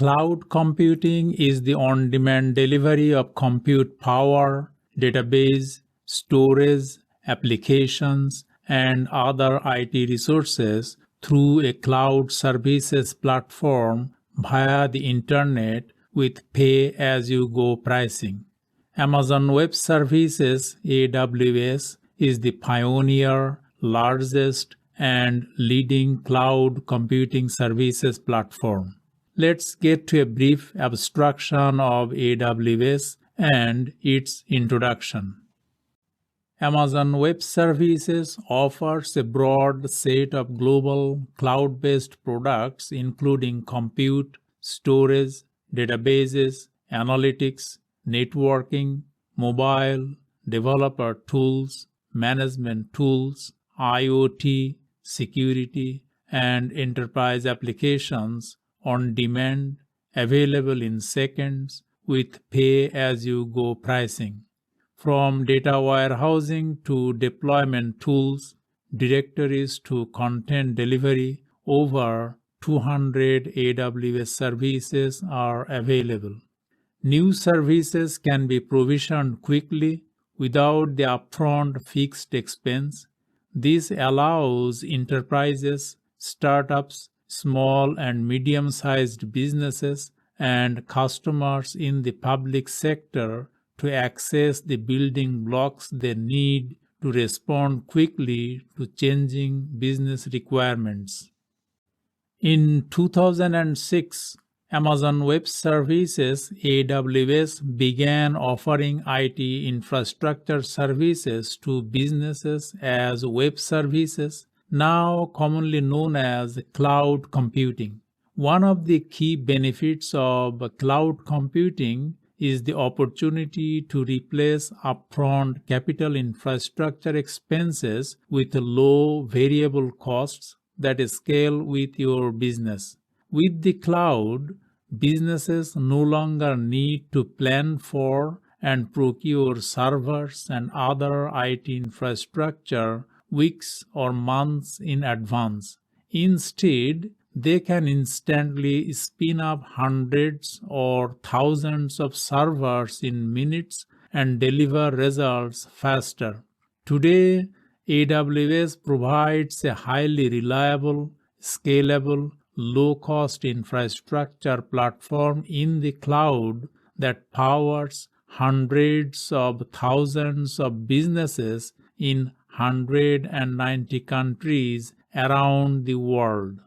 Cloud computing is the on-demand delivery of compute power, database, storage, applications, and other IT resources through a cloud services platform via the internet with pay-as-you-go pricing. Amazon Web Services (AWS) is the pioneer, largest, and leading cloud computing services platform. Let's get to a brief abstraction of AWS and its introduction. Amazon Web Services offers a broad set of global cloud-based products including compute, storage, databases, analytics, networking, mobile, developer tools, management tools, IoT, security, and enterprise applications on demand, available in seconds with pay-as-you-go pricing. From data warehousing to deployment tools, directories to content delivery, over 200 AWS services are available. New services can be provisioned quickly without the upfront fixed expense. This allows enterprises, startups, small and medium-sized businesses, and customers in the public sector to access the building blocks they need to respond quickly to changing business requirements. In 2006, Amazon Web Services (AWS) began offering IT infrastructure services to businesses as web services, now commonly known as cloud computing. One of the key benefits of cloud computing is the opportunity to replace upfront capital infrastructure expenses with low variable costs that scale with your business. With the cloud, businesses no longer need to plan for and procure servers and other IT infrastructure weeks or months in advance. Instead, they can instantly spin up hundreds or thousands of servers in minutes and deliver results faster. Today, AWS provides a highly reliable, scalable, low-cost infrastructure platform in the cloud that powers hundreds of thousands of businesses in 190 countries around the world.